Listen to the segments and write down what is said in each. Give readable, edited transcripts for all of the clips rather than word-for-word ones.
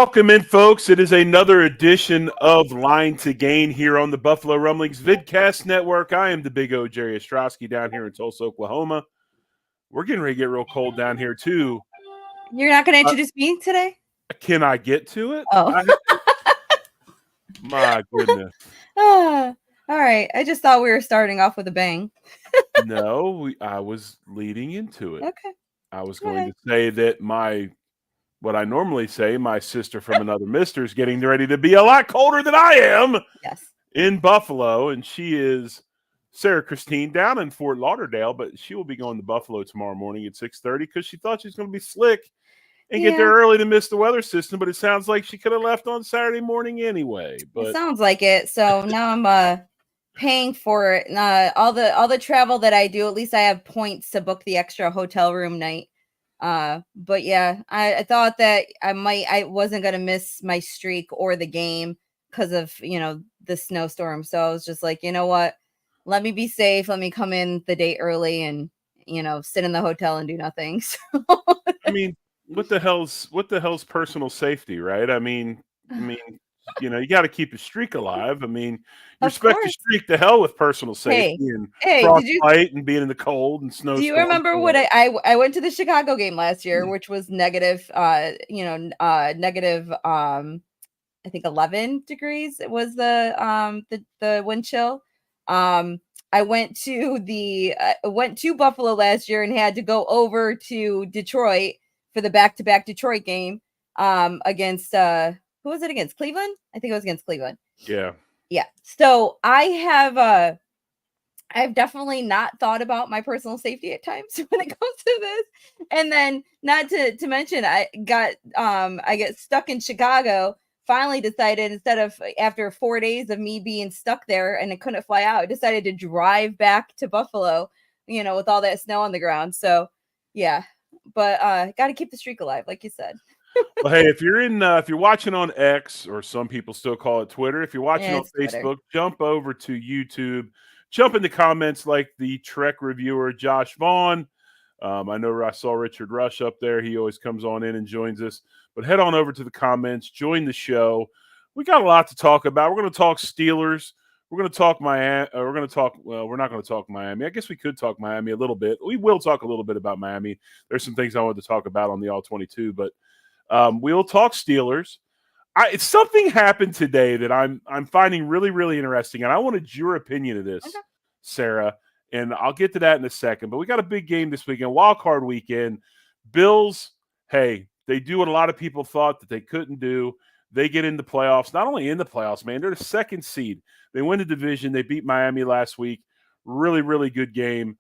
Welcome in, folks. It is another edition of Line to Gain here on the Buffalo Rumblings Vidcast Network. I am the big O, Jerry Ostroski, down here in Tulsa, Oklahoma. We're getting ready to get real cold down here, too. You're not going to introduce me today? Can I get to it? Oh. My goodness. All right. I just thought we were starting off with a bang. No, I was leading into it. Okay. I was going to say that what I normally say, my sister from another mister is getting ready to be a lot colder than I am. Yes. In Buffalo, and she is Sarah Christine down in Fort Lauderdale, but she will be going to Buffalo tomorrow morning at 6:30 because she thought she was going to be slick and get there early to miss the weather system, but it sounds like she could have left on Saturday morning anyway. But it sounds like it. So now I'm paying for it. All the travel that I do, at least I have points to book the extra hotel room night. But yeah, I thought that I wasn't gonna miss my streak or the game because of the snowstorm. So I was just like, you know what? Let me be safe. Let me come in the day early and sit in the hotel and do nothing. So. I mean, what the hell's personal safety, right? I mean, you got to keep a streak alive. I mean, you expect to streak to hell with personal safety and frostbite and being in the cold and snow. Do you remember what I went to the Chicago game last year, which was negative, negative, I think 11 degrees. It was the wind chill. I went to Buffalo last year and had to go over to Detroit for the back-to-back Detroit game against who was it against? Cleveland? I think it was against Cleveland. Yeah. Yeah. So I've definitely not thought about my personal safety at times when it comes to this. And then not to mention I get stuck in Chicago. Finally decided instead of after 4 days of me being stuck there and I couldn't fly out, I decided to drive back to Buffalo, with all that snow on the ground. So yeah, but got to keep the streak alive, like you said. Well, hey, if you're watching on X, or some people still call it Twitter, if you're watching on Facebook, Twitter. Jump over to YouTube, jump in the comments like the Trek reviewer Josh Vaughn. I know I saw Richard Rush up there. He always comes on in and joins us. But head on over to the comments, join the show. We got a lot to talk about. We're going to talk Steelers. We're going to talk Miami. We're not going to talk Miami. I guess we could talk Miami a little bit. We will talk a little bit about Miami. There's some things I wanted to talk about on the All-22, but we'll talk Steelers. Something happened today that I'm finding really, really interesting, and I wanted your opinion of this, Sarah, and I'll get to that in a second. But we got a big game this weekend, wildcard weekend. Bills, hey, they do what a lot of people thought that they couldn't do. They get in the playoffs. Not only in the playoffs, man, they're the second seed. They win the division. They beat Miami last week. Really, really good game.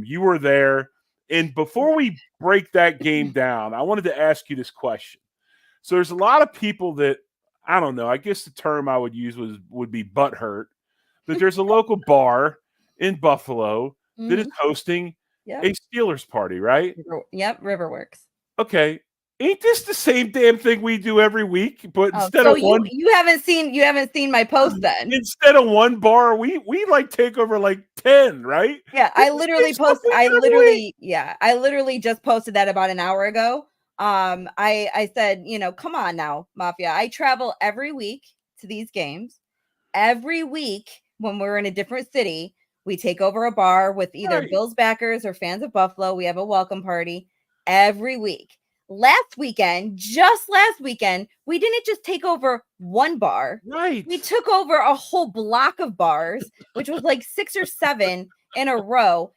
You were there. And before we break that game down, I wanted to ask you this question. So there's a lot of people that, I don't know, I guess the term I would use would be butthurt, that there's a local bar in Buffalo that is hosting a Steelers party, right? Yep, Riverworks. Okay. Ain't this the same damn thing we do every week? But instead of one, you haven't seen my post then. Instead of one bar, we like take over like 10, right? Yeah, I literally just posted that about an hour ago. I said, come on now, Mafia. I travel every week to these games. Every week when we're in a different city, we take over a bar with either Bills backers or fans of Buffalo. We have a welcome party every week. Just last weekend, we didn't just take over one bar. Right. We took over a whole block of bars, which was like 6 or 7 in a row.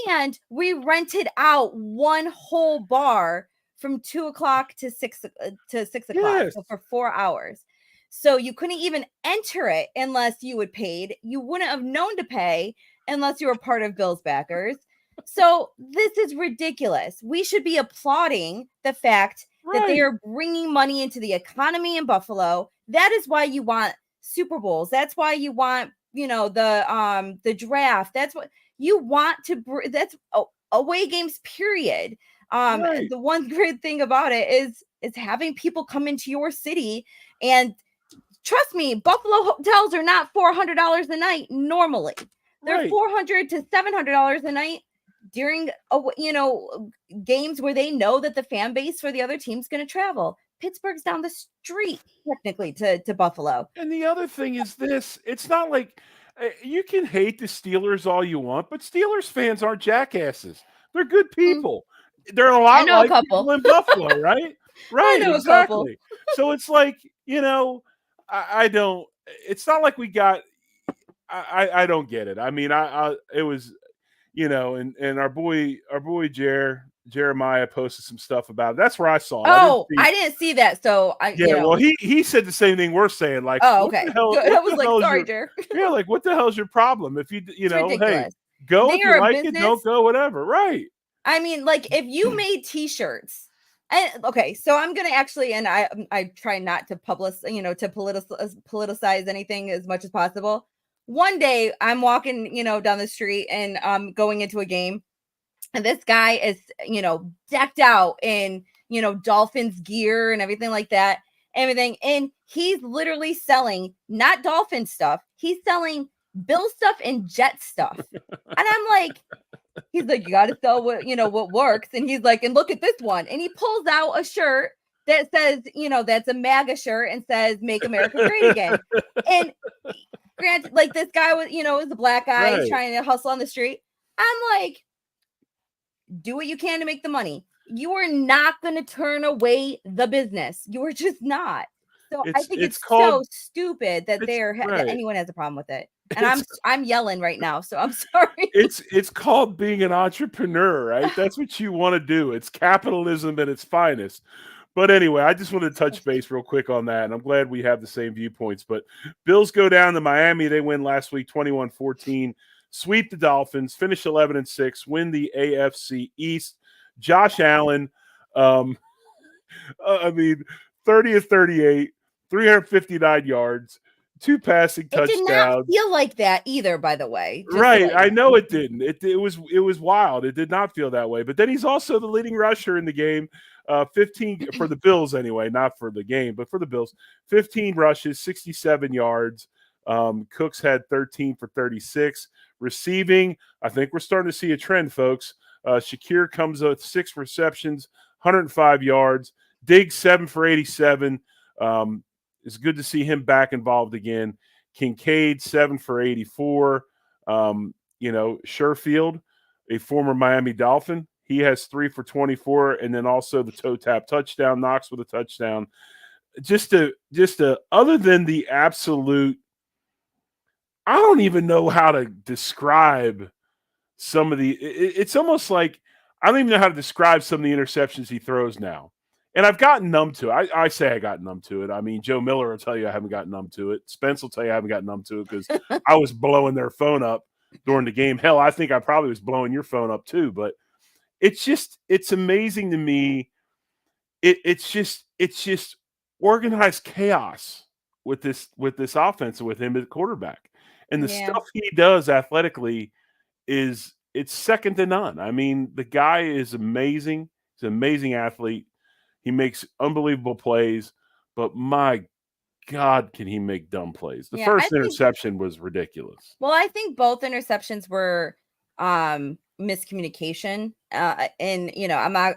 And we rented out one whole bar from 2 o'clock to 6 o'clock. So for 4 hours. So you couldn't even enter it unless you had paid. You wouldn't have known to pay unless you were part of Bills backers. So this is ridiculous. We should be applauding the fact that they are bringing money into the economy in Buffalo. That is why you want Super Bowls. That's why you want, the draft. That's what you want to. That's away games. Period. The one great thing about it is having people come into your city, and trust me, Buffalo hotels are not $400 a night normally. They're $400 to $700 a night during games where they know that the fan base for the other team's going to travel. Pittsburgh's down the street technically to Buffalo. And the other thing is this: it's not like you can hate the Steelers all you want, but Steelers fans aren't jackasses. They're good people. They're a I lot know a like couple. people in Buffalo, right? Right, know a couple. exactly. So it's like, I don't. It's not like we got. I don't get it. I mean, it was, and our boy Jeremiah posted some stuff about it. That's where I saw it. Oh, I didn't see that. So well, he said the same thing we're saying. Like, oh, okay. What the hell, I was like, sorry, Jer. Yeah, like, what the hell's your problem? If ridiculous. Hey, go if you like it, don't go, whatever. Right. I mean, like, if you made T-shirts, and okay, so I'm gonna actually, and I try not to politicize anything as much as possible. One day I'm walking, down the street and going into a game, and this guy is, decked out in, Dolphins gear and everything like that, and he's literally selling not Dolphin stuff, he's selling Bill stuff and Jet stuff. And I'm like, he's like, you got to sell what works. And he's like, and look at this one. And he pulls out a shirt that says, that's a MAGA shirt and says, Make America Great Again. And granted, like, this guy was, is a black guy, right, trying to hustle on the street. I'm like, do what you can to make the money. You are not going to turn away the business. You are just not. So I think it's so stupid that anyone has a problem with it. And I'm yelling right now, so I'm sorry. It's called being an entrepreneur, right? That's what you want to do. It's capitalism at its finest. But anyway, I just wanted to touch base real quick on that, and I'm glad we have the same viewpoints. But Bills go down to Miami. They win last week 21-14, sweep the Dolphins, finish 11-6, win the AFC East. Josh Allen, 30 of 38, 359 yards, 2 passing touchdowns. It did not feel like that either, by the way. Right. I know it didn't. It was wild. It did not feel that way. But then he's also the leading rusher in the game. 15 for the Bills anyway, not for the game, but for the Bills. 15 rushes, 67 yards. Cooks had 13 for 36. Receiving, I think we're starting to see a trend, folks. Shakir comes with 6 receptions, 105 yards. Diggs 7 for 87. It's good to see him back involved again. Kincaid 7 for 84. Sherfield, a former Miami Dolphin, he has 3 for 24, and then also the toe tap touchdown. Knox with a touchdown. Just other than the absolute, I don't even know how to describe some of the. It's almost like I don't even know how to describe some of the interceptions he throws now. And I've gotten numb to it. I say I got numb to it. I mean, Joe Miller will tell you I haven't gotten numb to it. Spence will tell you I haven't gotten numb to it because I was blowing their phone up during the game. Hell, I think I probably was blowing your phone up too. But it's amazing to me. It's just organized chaos with this offense with him as quarterback. And the stuff he does athletically it's second to none. I mean, the guy is amazing. He's an amazing athlete. He makes unbelievable plays, but my God, can he make dumb plays? The first interception was ridiculous. Well, I think both interceptions were miscommunication. And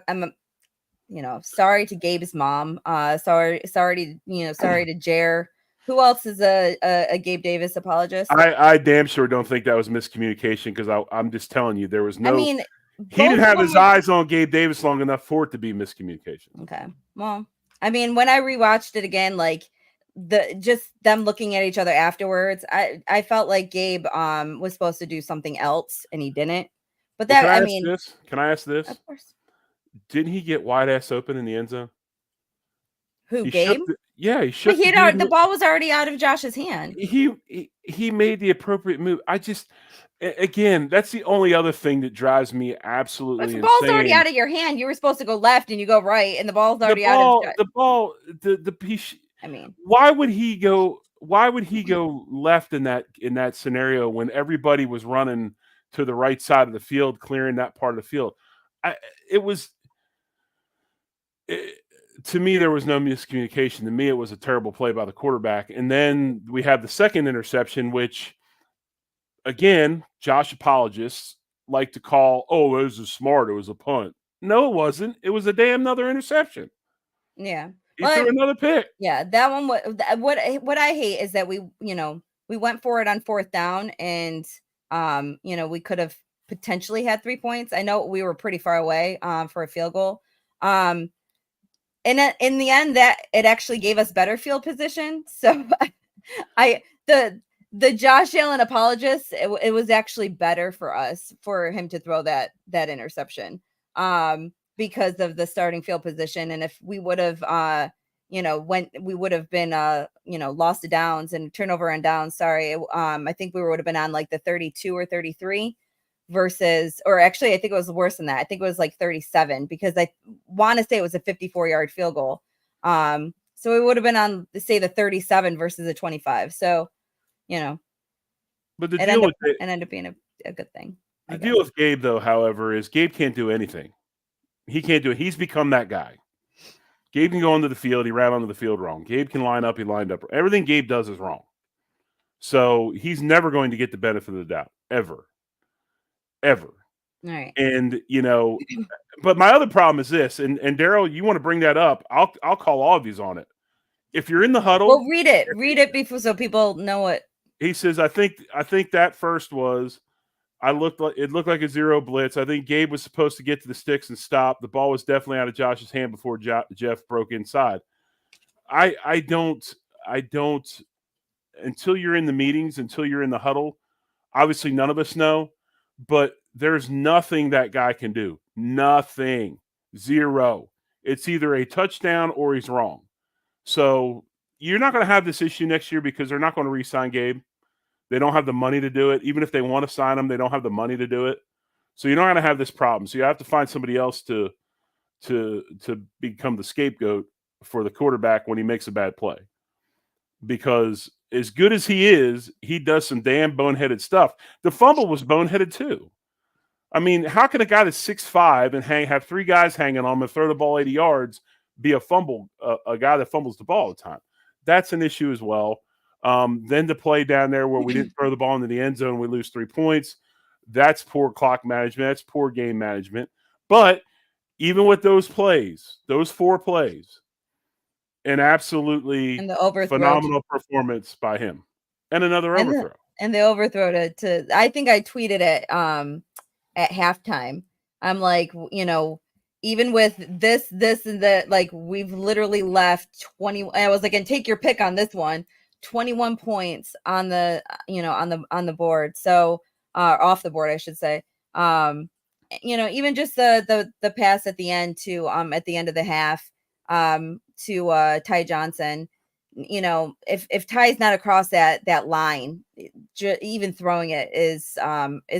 I'm sorry to Gabe's mom. Sorry to Jer. Who else is a Gabe Davis apologist? I damn sure don't think that was miscommunication because I'm just telling you there was no. I mean, he didn't have his eyes on Gabe Davis long enough for it to be miscommunication. Okay. Well, I mean, when I rewatched it again, like just them looking at each other afterwards, I felt like Gabe was supposed to do something else and he didn't. But that can I ask this? Of course. Didn't he get wide ass open in the end zone? He Gabe? He shook. But the ball was already out of Josh's hand. He made the appropriate move. Again, that's the only other thing that drives me absolutely insane. If the ball's already out of your hand, you were supposed to go left and you go right, and the ball's already out of the ball. The piece. I mean, why would he go left in that scenario when everybody was running to the right side of the field, clearing that part of the field? To me, there was no miscommunication. To me, it was a terrible play by the quarterback. And then we have the second interception, which, again, Josh apologists like to call, oh, it was a punt. No, it wasn't. It was a damn another interception. Yeah. He threw another pick. Yeah, that one. What I hate is that we went for it on 4th down, and we could have potentially had 3 points. I know we were pretty far away for a field goal. And in the end, that it actually gave us better field position. So the Josh Allen apologist, it was actually better for us for him to throw that interception because of the starting field position. And if we would have we would have been lost to downs and turnover and downs. Sorry. I think we would have been on like the 32 or 33 versus, or actually, I think it was worse than that. I think it was like 37 because I want to say it was a 54-yard field goal. So we would have been on, say, the 37 versus the 25. So, but the deal with it ended up being a good thing. The deal with Gabe, though, however, is Gabe can't do anything. He can't do it. He's become that guy. Gabe can go onto the field. He ran onto the field wrong. Gabe can line up. He lined up. Everything Gabe does is wrong. So he's never going to get the benefit of the doubt, ever. Ever. All right. And, but my other problem is this, and Daryl, you want to bring that up, I'll call all of you on it. If you're in the huddle. Well, read it before so people know what. He says, I think that first was, it looked like a zero blitz. I think Gabe was supposed to get to the sticks and stop. The ball was definitely out of Josh's hand before Jeff broke inside. I don't, until you're in the meetings, until you're in the huddle, obviously none of us know, but there's nothing that guy can do. Nothing. Zero. It's either a touchdown or he's wrong. So you're not going to have this issue next year because they're not going to re-sign Gabe. They don't have the money to do it. Even if they want to sign him, they don't have the money to do it. So you're not going to have this problem. So you have to find somebody else to become the scapegoat for the quarterback when he makes a bad play. Because as good as he does some damn boneheaded stuff. The fumble was boneheaded too. I mean, how can a guy that's 6'5" and have 3 guys hanging on him and throw the ball 80 yards be a guy that fumbles the ball all the time? That's an issue as well. Then the play down there where we didn't throw the ball into the end zone, we lose 3 points. That's poor clock management. That's poor game management. But even with those plays, those 4 plays, an absolutely phenomenal performance by him. And another overthrow. And the overthrow to I think I tweeted it at halftime. I'm like, even with this and that, like we've literally left 20. I was like, and take your pick on this one. 21 points on the on the board. So off the board, I should say. Even just the pass at the end to at the end of the half to Ty Johnson. If Ty's not across that line, even throwing it is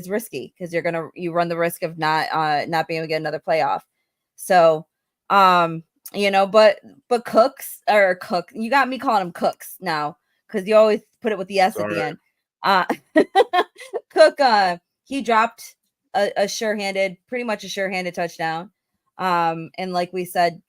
risky because you run the risk of not being able to get another playoff. So, but Cooks, you got me calling him Cooks now because you always put it with the S at the end. Cook, he dropped pretty much a sure-handed touchdown. And like we said,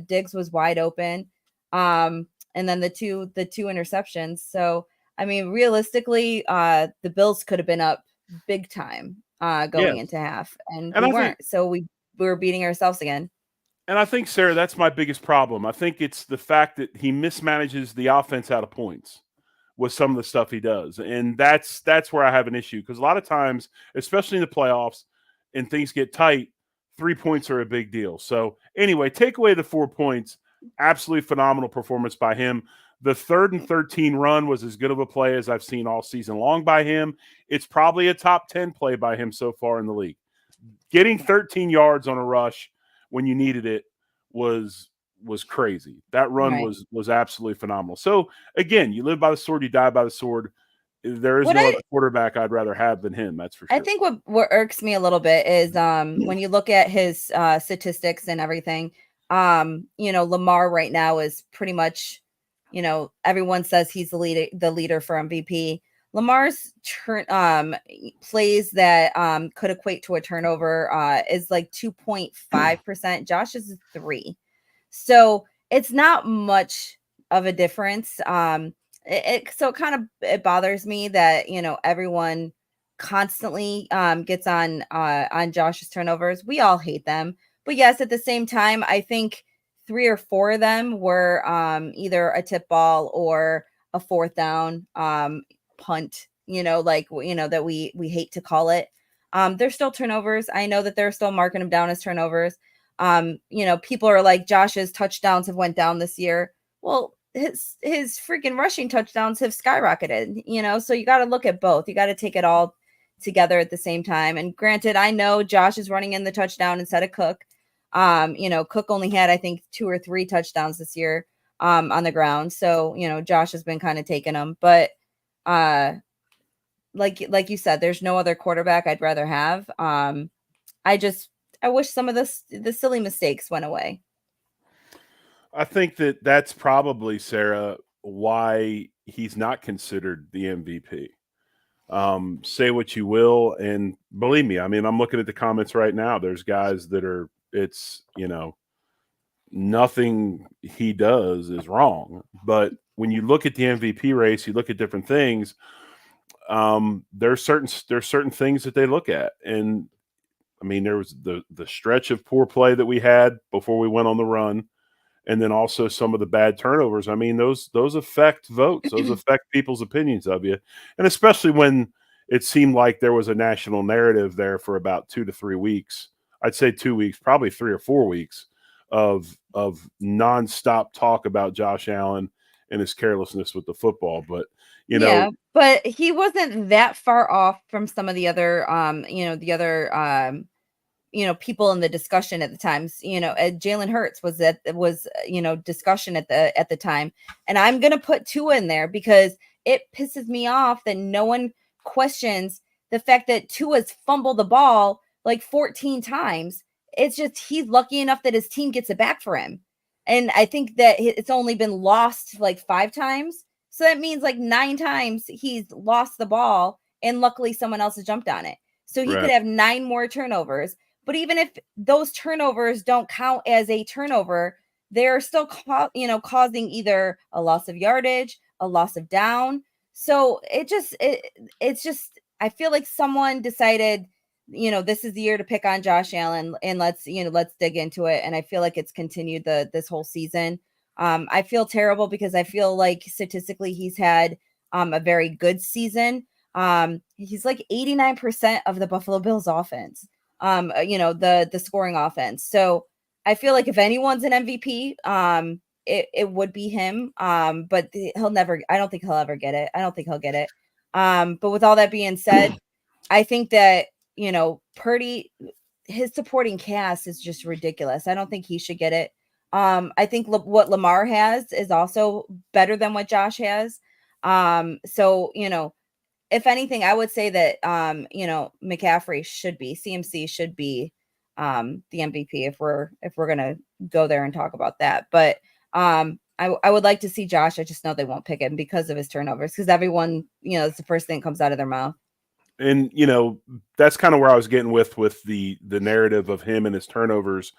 Diggs was wide open. And then the two interceptions. So, I mean, realistically, the Bills could have been up big time going into half, and we weren't. So we were beating ourselves again. And I think, Sarah, that's my biggest problem. I think it's the fact that he mismanages the offense out of points with some of the stuff he does. And that's where I have an issue because a lot of times, especially in the playoffs and things get tight, 3 points are a big deal. So anyway, take away the 4 points. Absolutely phenomenal performance by him. The 3rd and 13 run was as good of a play as I've seen all season long by him. It's probably a top 10 play by him so far in the league. Getting 13 yards on a rush when you needed it was crazy. That run was absolutely phenomenal. So again, you live by the sword, you die by the sword. There is no other quarterback I'd rather have than him. That's for sure. I think what irks me a little bit is when you look at his statistics and everything. Lamar right now is pretty much, everyone says he's the leader for MVP. Lamar's plays that could equate to a turnover is like 2.5%. Josh's is 3%. So it's not much of a difference. So it kind of bothers me that everyone constantly gets on Josh's turnovers. We all hate them. But yes, at the same time, I think 3 or 4 of them were either a tip ball or a 4th down punt, that we hate to call it. They're still turnovers. I know that they're still marking them down as turnovers. People are like, Josh's touchdowns have went down this year. Well, his freaking rushing touchdowns have skyrocketed, so you got to look at both. You got to take it all together at the same time. And granted, I know Josh is running in the touchdown instead of Cook. Cook only had, I think, 2 or 3 touchdowns this year on the ground. So, Josh has been kind of taking them. But like you said, there's no other quarterback I'd rather have. I wish some of the silly mistakes went away. I think that's probably, Sarah, why he's not considered the MVP. Say what you will, and believe me, I mean, I'm looking at the comments right now. There's guys that are, it's, nothing he does is wrong. But when you look at the MVP race, you look at different things. There's certain things that they look at, and I mean, there was the stretch of poor play that we had before we went on the run, and then also some of the bad turnovers. I mean, those affect votes. Those affect people's opinions of you, and especially when it seemed like there was a national narrative there for about 2 to 3 weeks. I'd say 2 weeks, probably 3 or 4 weeks of nonstop talk about Josh Allen and his carelessness with the football. But but he wasn't that far off from some of the other people in the discussion at the times. Jalen Hurts was discussion at the time, and I'm gonna put Tua in there because it pisses me off that no one questions the fact that Tua's fumbled the ball like 14 times. It's just he's lucky enough that his team gets it back for him, and I think that it's only been lost like 5 times. So that means like 9 times he's lost the ball, and luckily someone else has jumped on it. So he could have 9 more turnovers. But even if those turnovers don't count as a turnover, they're still causing either a loss of yardage, a loss of down. So it's just I feel like someone decided, this is the year to pick on Josh Allen, and let's dig into it. And I feel like it's continued this whole season. I feel terrible because I feel like statistically he's had a very good season. He's like 89% of the Buffalo Bills offense, the scoring offense. So I feel like if anyone's an MVP, it would be him. But I don't think he'll ever get it. I don't think he'll get it. But with all that being said, I think that, Purdy, his supporting cast is just ridiculous. I don't think he should get it. I think what Lamar has is also better than what Josh has. So, if anything, I would say that, McCaffrey CMC should be the MVP if we're going to go there and talk about that. But I would like to see Josh. I just know they won't pick him because of his turnovers, because everyone, it's the first thing that comes out of their mouth. And, that's kind of where I was getting with the narrative of him and his turnovers.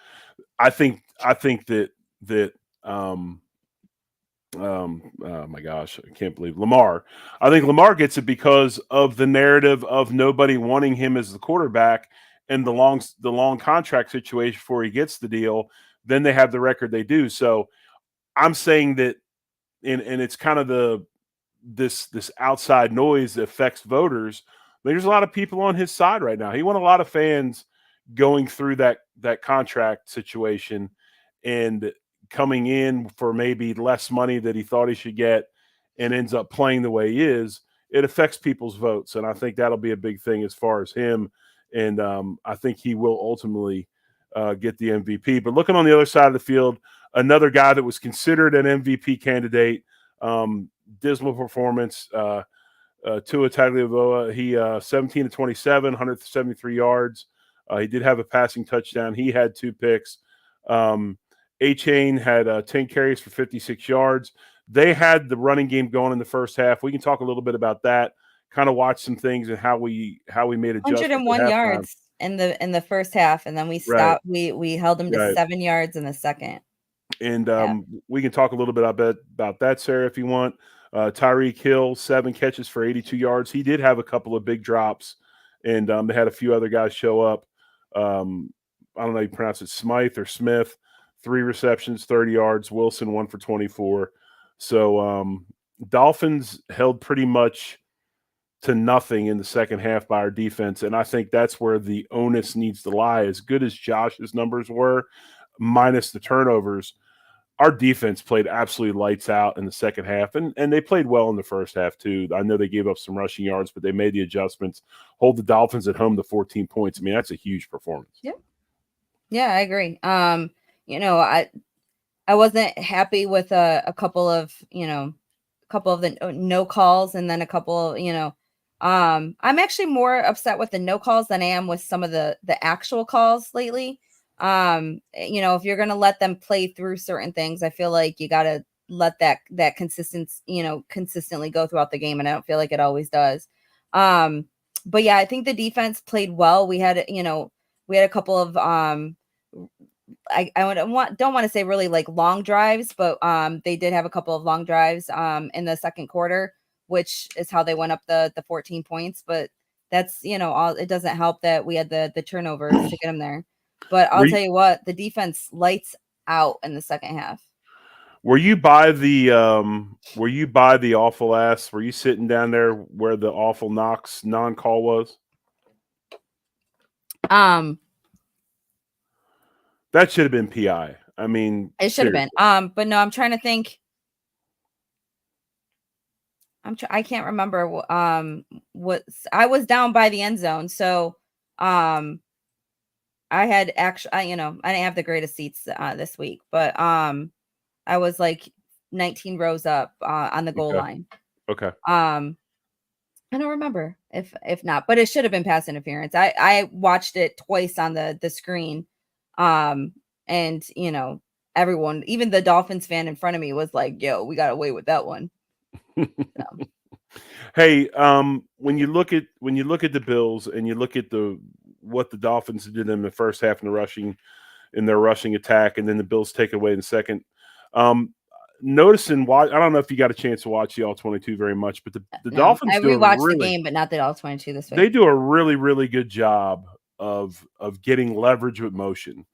I think that oh my gosh, I can't believe Lamar. I think Lamar gets it because of the narrative of nobody wanting him as the quarterback and the long contract situation before he gets the deal. Then they have the record they do. So I'm saying that, and it's kind of this outside noise that affects voters. There's a lot of people on his side right now. He won a lot of fans going through that contract situation and coming in for maybe less money that he thought he should get and ends up playing the way he is. It affects people's votes, and I think that'll be a big thing as far as him. And I think he will ultimately get the MVP. But looking on the other side of the field, another guy that was considered an MVP candidate, dismal performance, Tua Tagovailoa. He 17 to 27, 173 yards. He did have a passing touchdown. He had 2 picks. A-Chain had 10 carries for 56 yards. They had the running game going in the first half. We can talk a little bit about that, kind of watch some things and how we made adjustments. 101 yards in the first half, and then we stopped. Right. We held him to 7 yards in the second. And we can talk a little bit about that, Sarah, if you want. Tyreek Hill, 7 catches for 82 yards. He did have a couple of big drops, and they had a few other guys show up. I don't know how you pronounce it, Smythe or Smith, 3 receptions, 30 yards. Wilson 1 for 24. So Dolphins held pretty much to nothing in the second half by our defense, and I think that's where the onus needs to lie. As good as Josh's numbers were, minus the turnovers, our defense played absolutely lights out in the second half, and they played well in the first half too. I know they gave up some rushing yards, but they made the adjustments. Hold the Dolphins at home to 14 points. I mean, that's a huge performance. Yeah, I agree. I wasn't happy with a couple of the no calls, and then a couple, I'm actually more upset with the no calls than I am with some of the actual calls lately. If you're going to let them play through certain things, I feel like you got to let that consistently go throughout the game. And I don't feel like it always does. But yeah, I think the defense played well. We had a couple of, I don't want to say really like long drives, but they did have a couple of long drives in the second quarter, which is how they went up the 14 points. But that's, it doesn't help that we had the turnovers to get them there. But I'll tell you what, the defense lights out in the second half. Were you by the awful ass? Were you sitting down there where the awful Knox non-call was? That should have been PI. I mean, it should have been. But no, I'm trying to think. I can't remember. What I was down by the end zone, so I had actually, I didn't have the greatest seats this week, but I was like 19 rows up on the goal line. Okay. I don't remember if not, but it should have been pass interference. I watched it twice on the screen. And everyone, even the Dolphins fan in front of me was like, yo, we got away with that one. So. Hey, when you look at the Bills and you look at what the Dolphins did in the first half in their rushing attack, and then the Bills take it away in the second. I don't know if you got a chance to watch the All-22 very much, but the Dolphins I rewatched the game, but not the All-22 this week. They do a really, really good job of getting leverage with motion.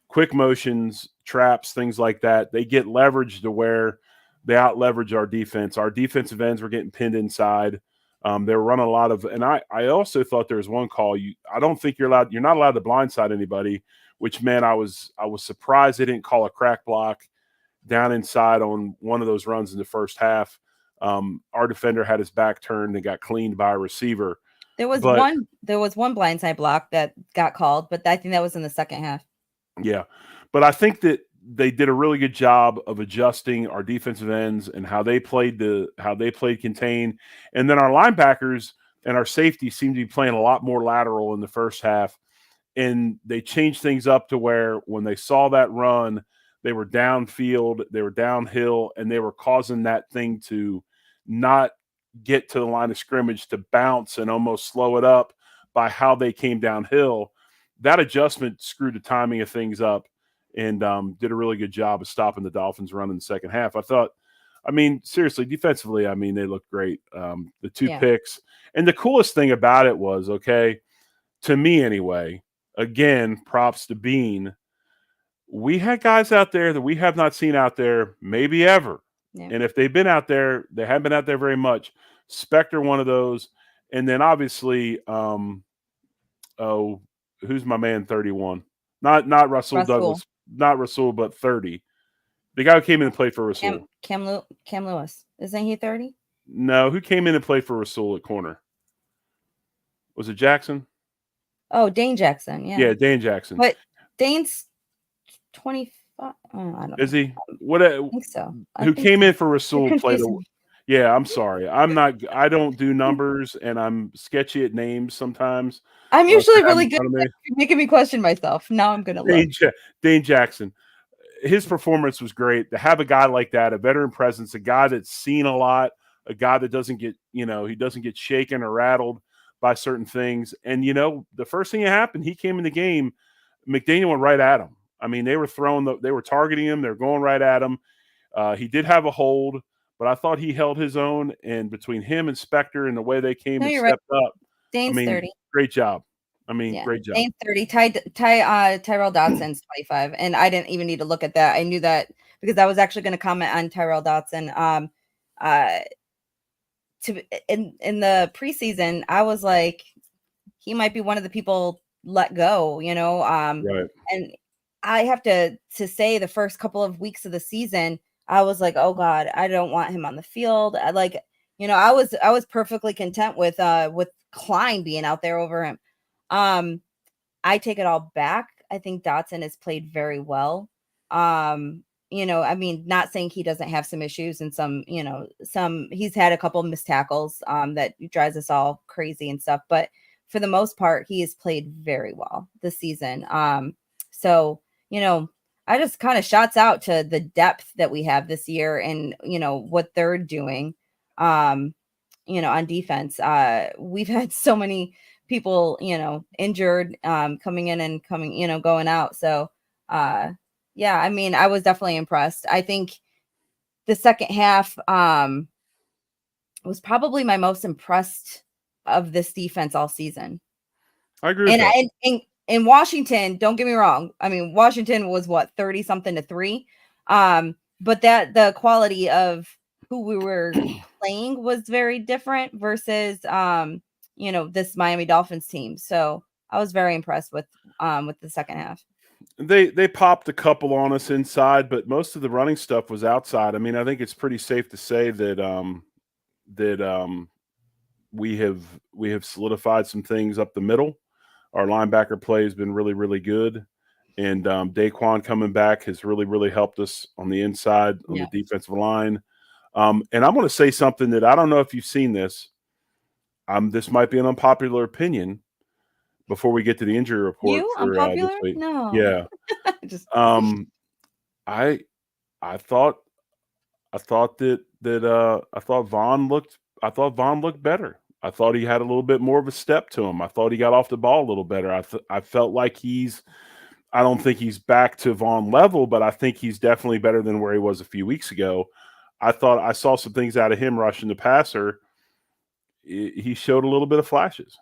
Quick motions, traps, things like that. They get leverage to where they out-leverage our defense. Our defensive ends were getting pinned inside. They were running a lot of – and I also thought there was one call. I don't think you're not allowed to blindside anybody, which, man, I was surprised they didn't call a crack block down inside on one of those runs in the first half. Our defender had his back turned and got cleaned by a receiver. There was one blindside block that got called, but I think that was in the second half. Yeah. But I think that they did a really good job of adjusting our defensive ends and how they played contain. And then our linebackers and our safety seemed to be playing a lot more lateral in the first half. And they changed things up to where when they saw that run, they were downfield, they were downhill, and they were causing that thing to not get to the line of scrimmage, to bounce and almost slow it up by how they came downhill. That adjustment screwed the timing of things up and did a really good job of stopping the Dolphins' run in the second half. I thought, seriously, defensively, they looked great. The two picks. And the coolest thing about it was, to me anyway, again, props to Bean, we had guys out there that we have not seen out there maybe ever. Yeah. And if they've been out there, they haven't been out there very much. Spectre, one of those. And then obviously, who's my man 31? Not Russell Douglas. Not Rasul, but 30. The guy who came in and played for Rasul. Cam Lewis. Isn't he 30? No, who came in and played for Rasul at corner? Was it Jackson? Oh, Dane Jackson, yeah. Yeah, Dane Jackson. But Dane's 25. I don't Is he? What? I think so. Who came in for Rasul played Yeah, I'm sorry. I don't do numbers, and I'm sketchy at names sometimes. I'm usually really good. You're making me question myself. Now I'm going to look. Dane Jackson. His performance was great. To have a guy like that, a veteran presence, a guy that's seen a lot, a guy that doesn't get, he doesn't get shaken or rattled by certain things. And, the first thing that happened, he came in the game, McDaniel went right at him. They were they were targeting him. They were going right at him. He did have a hold, but I thought he held his own. And between him and Spectre and the way they came and stepped up, Dane's 30. Great job. I mean, great job. 30. Tyrell Dotson's 25, and I didn't even need to look at that. I knew that because I was actually going to comment on Tyrell Dotson. In the preseason, I was like, he might be one of the people let go, Right. And I have to say the first couple of weeks of the season, I was like, oh God, I don't want him on the field. I was perfectly content with Klein being out there over him. I take it all back. I think Dotson has played very well. I mean, not saying he doesn't have some issues and he's had a couple of missed tackles that drives us all crazy and stuff, but for the most part, he has played very well this season. So, I just kind of shouts out to the depth that we have this year and, what they're doing, on defense. We've had so many people, injured, coming in and going out. So, yeah, I mean, I was definitely impressed. I think the second half was probably my most impressed of this defense all season. I agree with that. And in Washington, don't get me wrong. I mean, Washington was 30 something to 3. But the quality of who we were playing was very different versus this Miami Dolphins team. So I was very impressed with the second half. They popped a couple on us inside, but most of the running stuff was outside. I mean, I think it's pretty safe to say that we have solidified some things up the middle. Our linebacker play has been really, really good, and Daquan coming back has really, really helped us on the inside on the defensive line. And I'm going to say something that I don't know if you've seen this. This might be an unpopular opinion. Before we get to the injury report, unpopular? This week. No. Yeah. I thought Vaughn looked better. I thought he had a little bit more of a step to him. I thought he got off the ball a little better. I felt like I don't think he's back to Vaughn level, but I think he's definitely better than where he was a few weeks ago. I thought I saw some things out of him rushing the passer. He showed a little bit of flashes.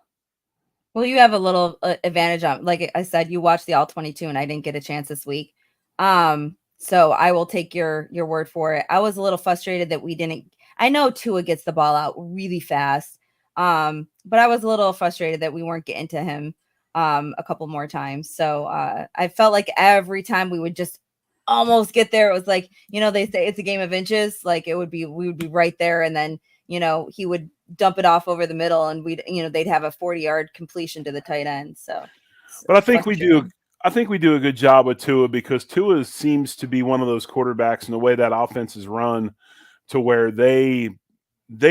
Well, you have a little advantage on, like I said, you watched the All-22 and I didn't get a chance this week. So I will take your word for it. I was a little frustrated that we didn't. I know Tua gets the ball out really fast. But I was a little frustrated that we weren't getting to him a couple more times. So I felt like every time we would just almost get there, it was like, they say it's a game of inches. Like we would be right there, and then he would dump it off over the middle, and they'd have a 40-yard completion to the tight end. So, but I think we do a good job with Tua, because Tua seems to be one of those quarterbacks in the way that offense is run, to where they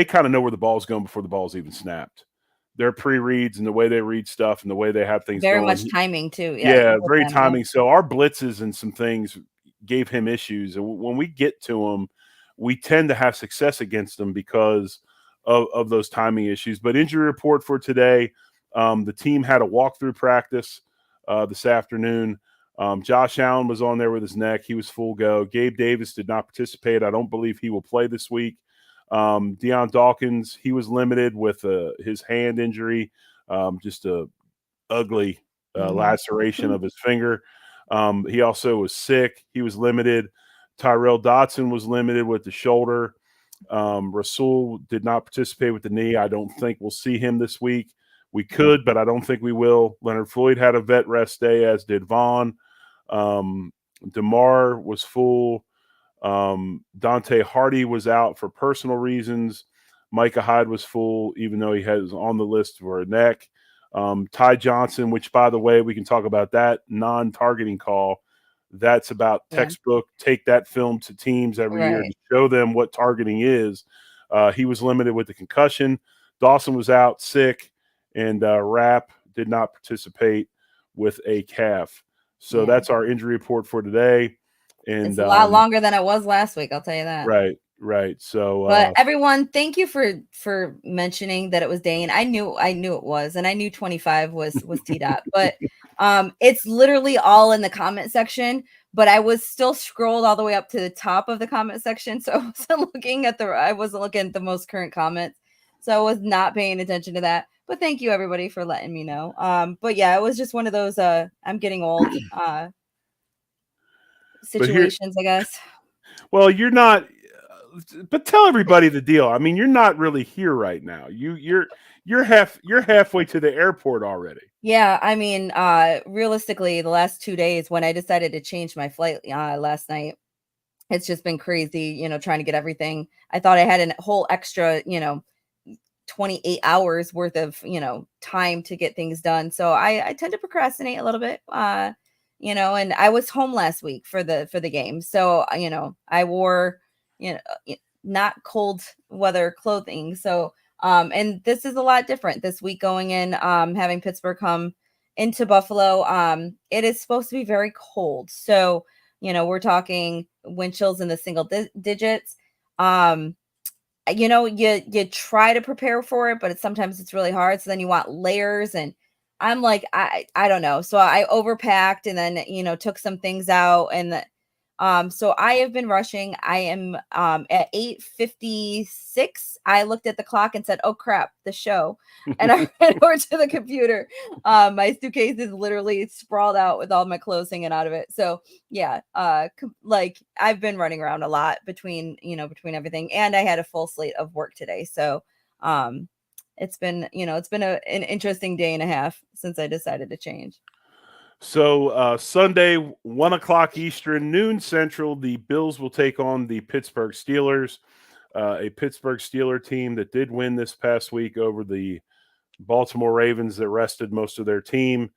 kind of know where the ball's going before the ball's even snapped. Their pre-reads and the way they read stuff and the way they have things very going. much timing too. Yeah, very timing. So our blitzes and some things gave him issues, and when we get to him, we tend to have success against them because of those timing issues. But injury report for today, the team had a walkthrough practice this afternoon. Josh Allen was on there with his neck. He was full go. Gabe Davis did not participate. I don't believe he will play this week. Deion Dawkins, he was limited with his hand injury, just a ugly laceration of his finger. He also was sick. He was limited. Tyrell Dotson was limited with the shoulder. Rasul did not participate with the knee. I don't think we'll see him this week. We could, but I don't think we will. Leonard Floyd had a vet rest day, as did Vaughn. DeMar was full. Dante Hardy was out for personal reasons. Micah Hyde was full, even though he was on the list for a neck. Ty Johnson, which, by the way, we can talk about that non-targeting call. That's about textbook. Take that film to teams every year to show them what targeting is. He was limited with the concussion. Dawson was out sick, and Rapp did not participate with a calf. So that's our injury report for today. And it's a lot longer than it was last week, I'll tell you that. Right. So, but everyone, thank you for mentioning that it was Dane. I knew it was, and I knew 25 was T-Dot, but it's literally all in the comment section. But I was still scrolled all the way up to the top of the comment section, so I wasn't looking at the most current comments. So I was not paying attention to that. But thank you everybody for letting me know. But yeah, it was just one of those I'm getting old situations, I guess. Well, you're not, but tell everybody the deal. I mean, you're not really here right now. You're halfway to the airport already. Yeah, I mean, realistically, the last 2 days when I decided to change my flight last night, it's just been crazy, trying to get everything. I thought I had a whole extra, 28 hours worth of, time to get things done. So I tend to procrastinate a little bit, and I was home last week for the game. So, I wore, not cold weather clothing. So, and this is a lot different this week going in, having Pittsburgh come into Buffalo. It is supposed to be very cold. So, we're talking wind chills in the single digits. You try to prepare for it, but sometimes it's really hard. So then you want layers, and I'm like, I don't know. So I overpacked and then, took some things out, and so I have been rushing. I am at 8:56. I looked at the clock and said, "Oh crap, the show." And I ran over to the computer. My suitcase is literally sprawled out with all my clothes hanging out of it. So yeah, like I've been running around a lot between everything, and I had a full slate of work today. So it's been an interesting day and a half since I decided to change. So Sunday, 1:00 Eastern, noon Central, the Bills will take on the Pittsburgh Steelers, a Pittsburgh Steeler team that did win this past week over the Baltimore Ravens that rested most of their team,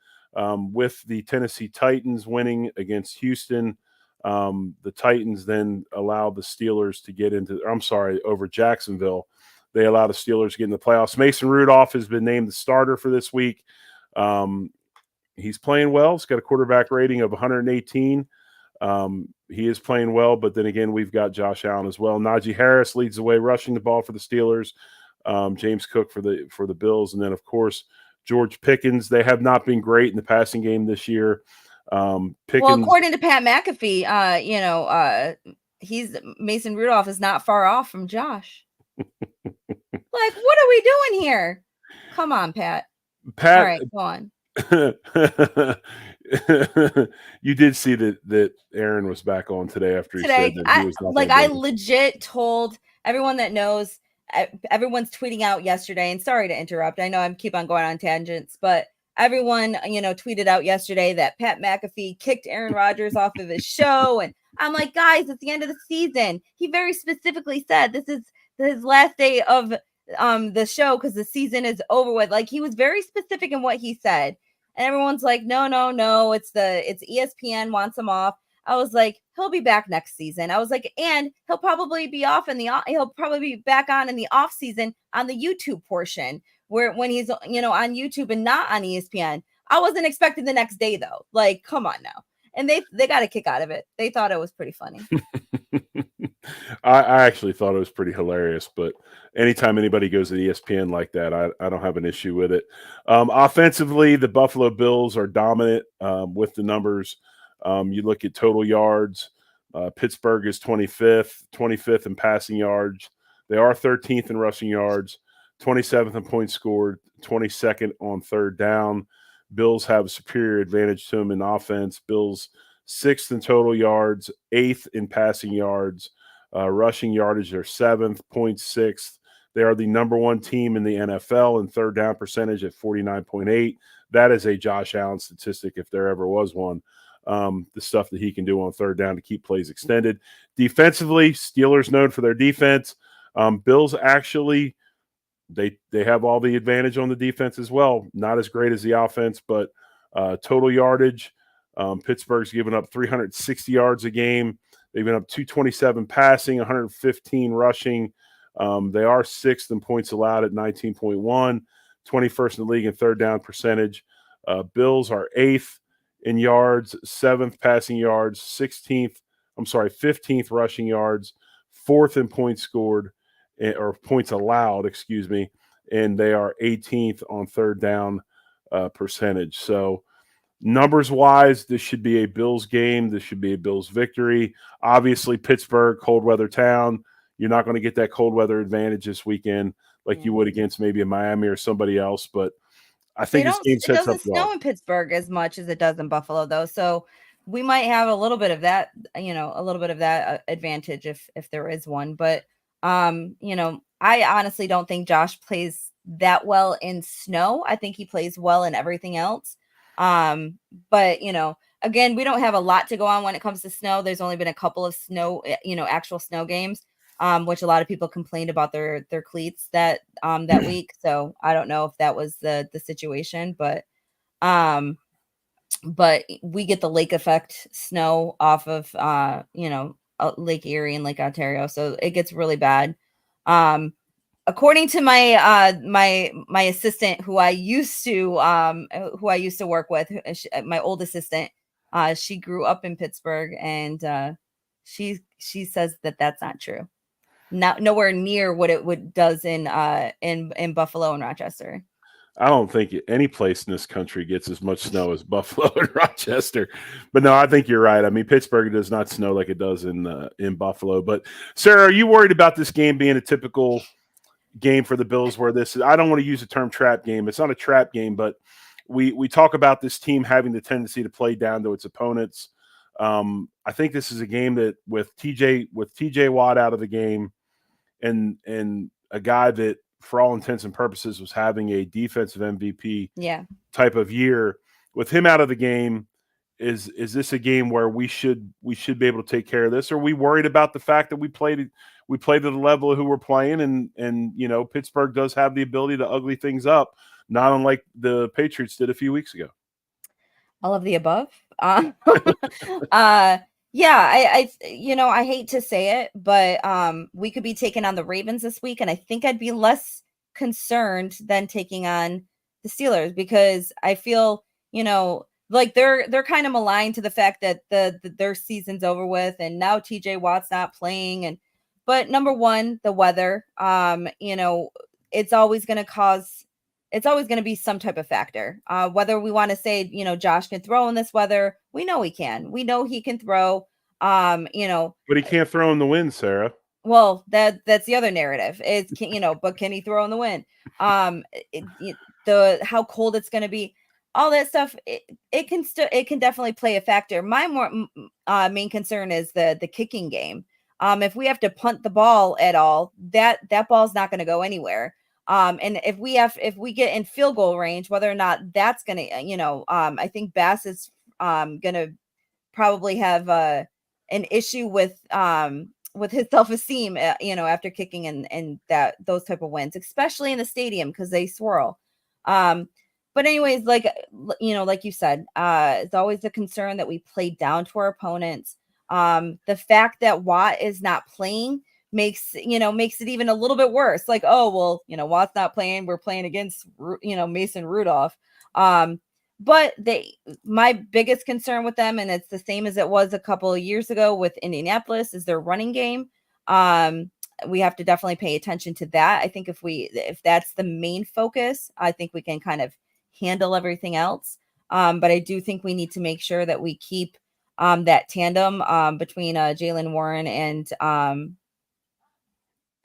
with the Tennessee Titans winning against Houston. The Titans then allowed the Steelers to get over Jacksonville. They allowed the Steelers to get in the playoffs. Mason Rudolph has been named the starter for this week. He's playing well. He's got a quarterback rating of 118. He is playing well, but then again, we've got Josh Allen as well. Najee Harris leads the way rushing the ball for the Steelers. James Cook for the Bills, and then of course George Pickens. They have not been great in the passing game this year. Well, according to Pat McAfee, Mason Rudolph is not far off from Josh. Like, what are we doing here? Come on, Pat. All right, go on. You did see that Aaron was back on today after he said that he was not I legit told everyone that knows. Everyone's tweeting out yesterday, and sorry to interrupt. I know I keep on going on tangents, but everyone, tweeted out yesterday that Pat McAfee kicked Aaron Rodgers off of his show. And I'm like, guys, it's the end of the season. He very specifically said this is his last day of the show because the season is over with. Like, he was very specific in what he said. And everyone's like, no, it's ESPN wants him off. I was like, he'll be back next season. I was like, and he'll probably be he'll probably be back on in the off season on the YouTube portion when he's, on YouTube and not on ESPN. I wasn't expecting the next day though. Like, come on now. And they got a kick out of it. They thought it was pretty funny. I actually thought it was pretty hilarious, but anytime anybody goes to ESPN like that, I don't have an issue with it. Offensively, the Buffalo Bills are dominant with the numbers. You look at total yards. Pittsburgh is 25th in passing yards. They are 13th in rushing yards, 27th in points scored, 22nd on third down. Bills have a superior advantage to them in offense. Bills 6th in total yards, 8th in passing yards. Rushing yardage, they're 7th, points 6th. They are the number one team in the NFL in third down percentage at 49.8. That is a Josh Allen statistic if there ever was one. The stuff that he can do on third down to keep plays extended. Defensively, Steelers known for their defense. Bills actually, they have all the advantage on the defense as well. Not as great as the offense, but total yardage, Pittsburgh's given up 360 yards a game. They've been up 227 passing, 115 rushing. They are 6th in points allowed at 19.1, 21st in the league in third down percentage. Bills are 8th in yards, 7th passing yards, 15th rushing yards, 4th in points scored, or points allowed, and they are 18th on third down percentage. So numbers-wise, this should be a Bills game. This should be a Bills victory. Obviously, Pittsburgh, cold weather town. You're not going to get that cold weather advantage this weekend like you would against maybe a Miami or somebody else. But I think this game it sets up doesn't well. snow in Pittsburgh as much as it does in Buffalo, though. So we might have a little bit of that, advantage if there is one. But I honestly don't think Josh plays that well in snow. I think he plays well in everything else. But again, we don't have a lot to go on when it comes to snow. There's only been a couple of snow, actual snow games, which a lot of people complained about their cleats that week. So I don't know if that was the situation, but we get the lake effect snow off of Lake Erie and Lake Ontario, so it gets really bad. According to my assistant who I used to work with, my old assistant, she grew up in Pittsburgh, and she says that that's not true. Nowhere near what it does in Buffalo and Rochester. I don't think any place in this country gets as much snow as Buffalo and Rochester. But no, I think you're right. I mean, Pittsburgh does not snow like it does in Buffalo. But Sarah, are you worried about this game being a typical game for the Bills where this is, I don't want to use the term trap game. It's not a trap game, but we talk about this team having the tendency to play down to its opponents. I think this is a game that with TJ Watt out of the game and a guy that for all intents and purposes was having a defensive MVP type of year, with him out of the game, is this a game where we should be able to take care of this? Or are we worried about the fact that we played at the level of who we're playing, and Pittsburgh does have the ability to ugly things up, not unlike the Patriots did a few weeks ago? All of the above. Yeah, I hate to say it, but we could be taking on the Ravens this week, and I think I'd be less concerned than taking on the Steelers, because I feel, like they're kind of maligned to the fact that their season's over with, and now TJ Watt's not playing. But number one, the weather, it's always going to be some type of factor. Whether we want to say, Josh can throw in this weather, we know he can. We know he can throw. But he can't throw in the wind, Sarah. Well, that's the other narrative. It's but can he throw in the wind? How cold it's going to be, all that stuff. It can definitely play a factor. My main concern is the kicking game. If we have to punt the ball at all, that ball's not going to go anywhere. And if we get in field goal range, whether or not that's going to, I think Bass is going to probably have an issue with his self-esteem, after kicking and those type of wins, especially in the stadium, because they swirl. But anyways, like you said, it's always a concern that we play down to our opponents. The fact that Watt is not playing makes it even a little bit worse. Like, oh, well, Watt's not playing. We're playing against, Mason Rudolph. But my biggest concern with them, and it's the same as it was a couple of years ago with Indianapolis, is their running game. We have to definitely pay attention to that. I think if that's the main focus, I think we can kind of handle everything else. But I do think we need to make sure that we keep that tandem between Jaylen Warren and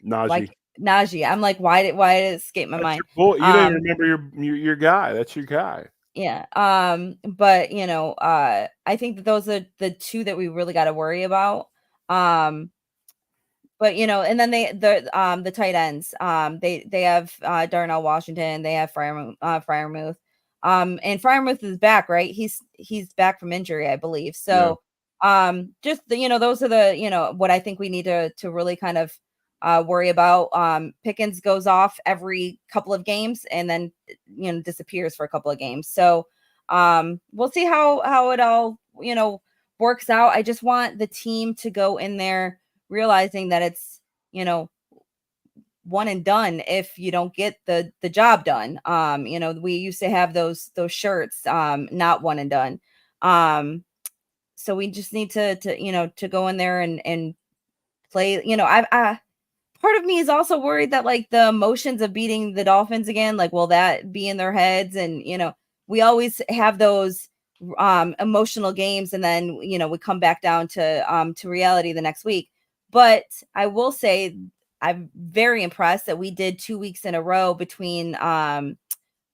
Najee. I'm like, why did it escape my mind? You don't remember your guy. That's your guy. Yeah. But I think that those are the two that we really got to worry about. But and then the tight ends, they have Darnell Washington, they have Freiermuth. And Freiermuth is back, right? He's back from injury, I believe. So just those are the what I think we need to really kind of worry about. Pickens goes off every couple of games and then disappears for a couple of games. So we'll see how it all works out. I just want the team to go in there realizing that it's one and done if you don't get the job done. We used to have those shirts, not one and done. So we just need to go in there and play. I part of me is also worried that like the emotions of beating the Dolphins again, like, will that be in their heads? And we always have those emotional games, and then we come back down to reality the next week. But I will say I'm very impressed that we did 2 weeks in a row between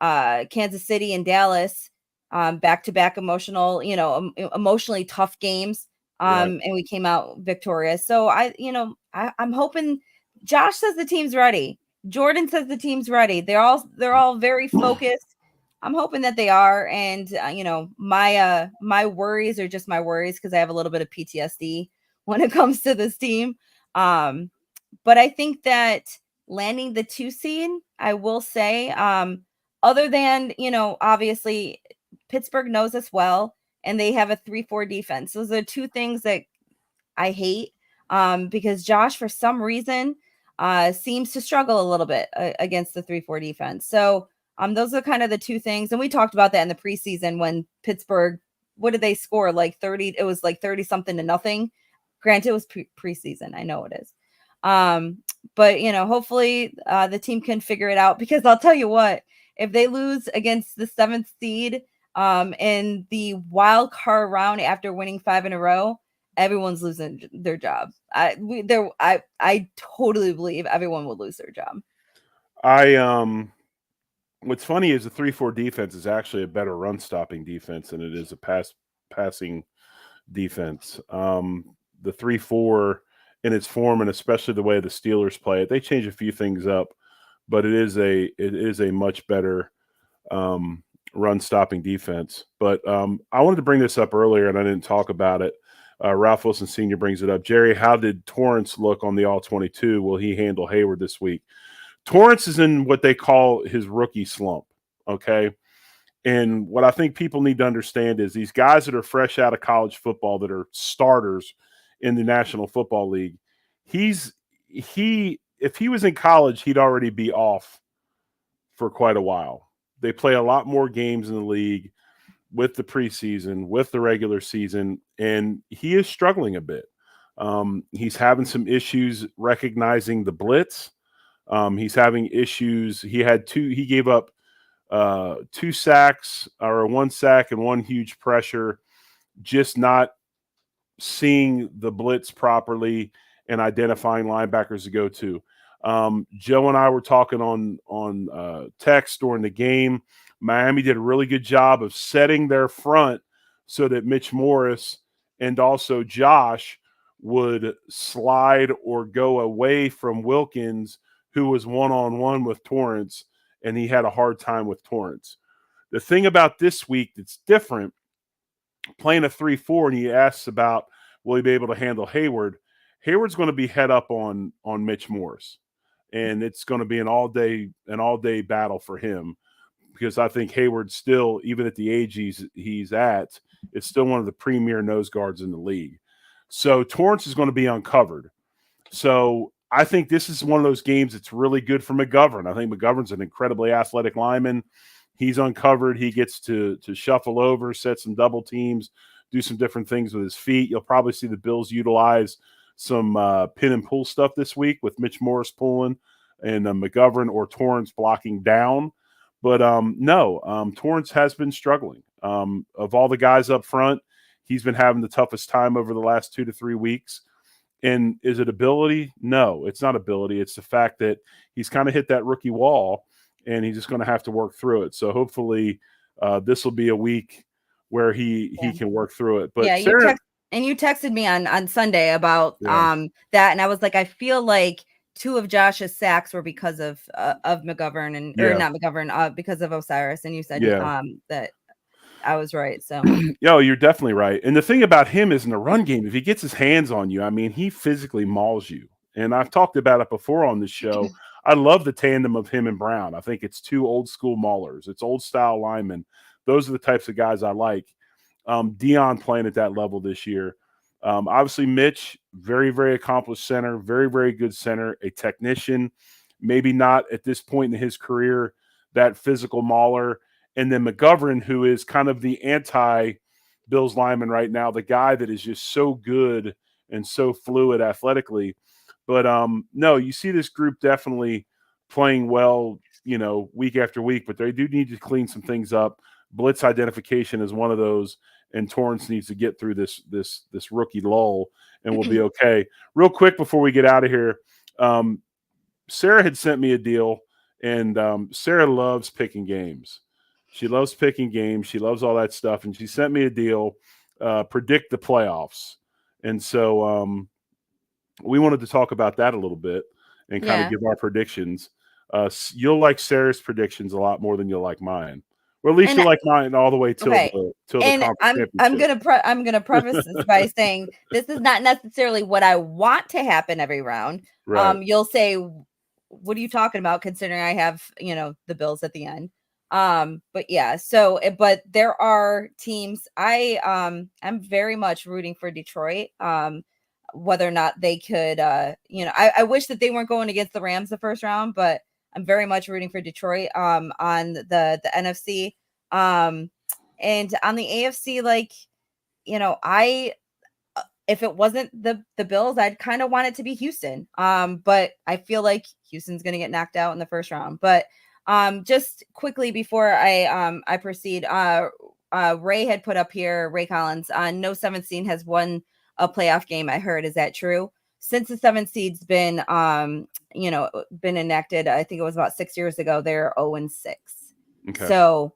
Kansas City and Dallas, back-to-back emotionally tough games. And we came out victorious. So I'm hoping. Josh says the team's ready. Jordan says the team's ready. They're all very focused. I'm hoping that they are. And my worries are just my worries because I have a little bit of PTSD when it comes to this team. But I think that landing the 2 seed, I will say, other than, obviously Pittsburgh knows us well and they have a 3-4 defense. Those are 2 things that I hate, because Josh, for some reason, seems to struggle a little bit against the 3-4 defense. So those are kind of the 2 things. And we talked about that in the preseason when Pittsburgh, what did they score? Like 30, it was like 30 something to nothing. Granted, it was preseason. I know it is. But hopefully the team can figure it out, because I'll tell you what, if they lose against the 7th seed in the wild card round after winning 5 in a row, everyone's losing their job. I totally believe everyone will lose their job. What's funny is the 3-4 defense is actually a better run stopping defense than it is a passing defense. The 3-4 in its form, and especially the way the Steelers play it, they change a few things up, but it is a much better run stopping defense. But I wanted to bring this up earlier and I didn't talk about it. Ralph Wilson Sr. brings it up. Jerry, how did Torrance look on the All-22? Will he handle Hayward this week? Torrance is in what they call his rookie slump, okay? And what I think people need to understand is these guys that are fresh out of college football that are starters in the National Football League, if he was in college, he'd already be off for quite a while. They play a lot more games in the league with the preseason, with the regular season, and he is struggling a bit. He's having some issues recognizing the blitz. He's having issues. He gave up 2 sacks, or 1 sack and 1 huge pressure, just not seeing the blitz properly and identifying linebackers to go to. Joe and I were talking on text during the game. Miami did a really good job of setting their front so that Mitch Morris and also Josh would slide or go away from Wilkins, who was one-on-one with Torrance, and he had a hard time with Torrance. The thing about this week that's different, playing a 3-4, and he asks about, will he be able to handle Hayward? Hayward's going to be head up on Mitch Morris, and it's going to be an all-day battle for him, because I think Hayward still, even at the age he's at, is still one of the premier nose guards in the league. So Torrance is going to be uncovered. So I think this is one of those games that's really good for McGovern. I think McGovern's an incredibly athletic lineman. He's uncovered. He gets to shuffle over, set some double teams, do some different things with his feet. You'll probably see the Bills utilize some pin and pull stuff this week with Mitch Morris pulling and McGovern or Torrance blocking down. But Torrance has been struggling. Of all the guys up front, he's been having the toughest time over the last 2 to 3 weeks. And is it ability? No, it's not ability. It's the fact that he's kind of hit that rookie wall, and he's just going to have to work through it. So hopefully this will be a week where he can work through it. But Sarah, you texted me on Sunday about that, and I was like, I feel like 2 of Josh's sacks were because of McGovern or not McGovern, because of Osiris, and you said that I was right. So you're definitely right. And the thing about him is in the run game, if he gets his hands on you, I mean, he physically mauls you. And I've talked about it before on the show. I love the tandem of him and Brown. I think it's 2 old school maulers. It's old style linemen. Those are the types of guys I like. Dion playing at that level this year. Obviously, Mitch, very, very accomplished center, very, very good center, a technician, maybe not at this point in his career, that physical mauler. And then McGovern, who is kind of the anti-Bills lineman right now, the guy that is just so good and so fluid athletically. But, you see this group definitely playing well, week after week, but they do need to clean some things up. Blitz identification is one of those, and Torrance needs to get through this rookie lull, and we'll be okay. Real quick before we get out of here, Sarah had sent me a deal, and Sarah loves picking games. She loves picking games. She loves all that stuff, and she sent me a deal, predict the playoffs, and so we wanted to talk about that a little bit and kind of give our predictions. You'll like Sarah's predictions a lot more than you'll like mine. Or at least you'll like mine all the way till the conference championship. I'm gonna preface this by saying this is not necessarily what I want to happen every round. Right. You'll say, what are you talking about, considering I have, the Bills at the end. But yeah, but there are teams I'm very much rooting for Detroit. Whether or not they could, I wish that they weren't going against the Rams the first round, but I'm very much rooting for Detroit on the NFC. And on the AFC, like, if it wasn't the Bills, I'd kind of want it to be Houston. But I feel like Houston's going to get knocked out in the first round. But just quickly before I proceed, Ray had put up here, Ray Collins, no 7th seed has won a playoff game. I heard, is that true? Since the 7th seed's been been enacted, I think it was about 6 years ago, they're 0-6. Okay. So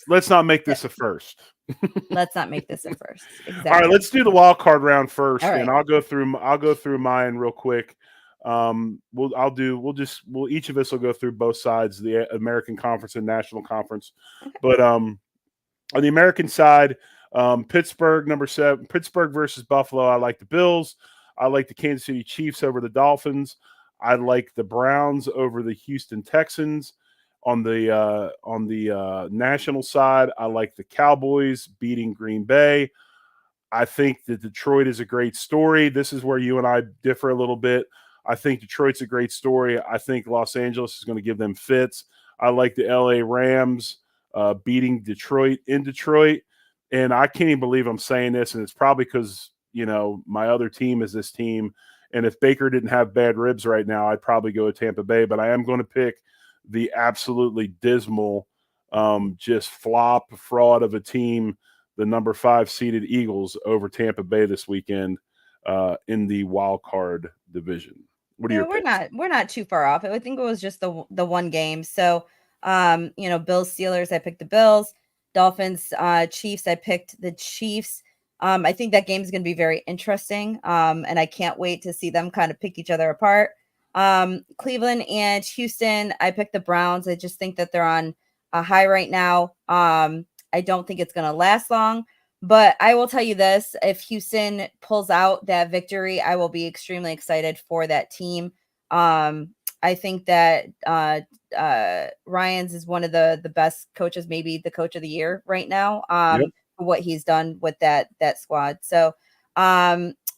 let's not make this a first. Let's not make this a first. Exactly. All right, let's do the wild card round first, right. And I'll go through mine real quick. Each of us will go through both sides, the American Conference and National Conference. But on the American side, Pittsburgh, number 7, Pittsburgh versus Buffalo. I like the Bills. I like the Kansas City Chiefs over the Dolphins. I like the Browns over the Houston Texans. On the national side, I like the Cowboys beating Green Bay. I think that Detroit is a great story. This is where you and I differ a little bit. I think Detroit's a great story. I think Los Angeles is going to give them fits. I like the LA Rams beating Detroit in Detroit. And I can't even believe I'm saying this, and it's probably because, my other team is this team. And if Baker didn't have bad ribs right now, I'd probably go with Tampa Bay. But I am going to pick the absolutely dismal, just flop fraud of a team, the number 5 seeded Eagles over Tampa Bay this weekend in the wild card division. What are your picks? We're not too far off. I think it was just the one game. So, Bills Steelers, I picked the Bills. Dolphins Chiefs, I picked the Chiefs. I think that game is going to be very interesting. And I can't wait to see them kind of pick each other apart. Cleveland and Houston, I picked the Browns. I just think that they're on a high right now. I don't think it's going to last long, but I will tell you this: if Houston pulls out that victory, I will be extremely excited for that team. I think that Ryans is one of the best coaches, maybe the coach of the year right now, for what he's done with that squad. So,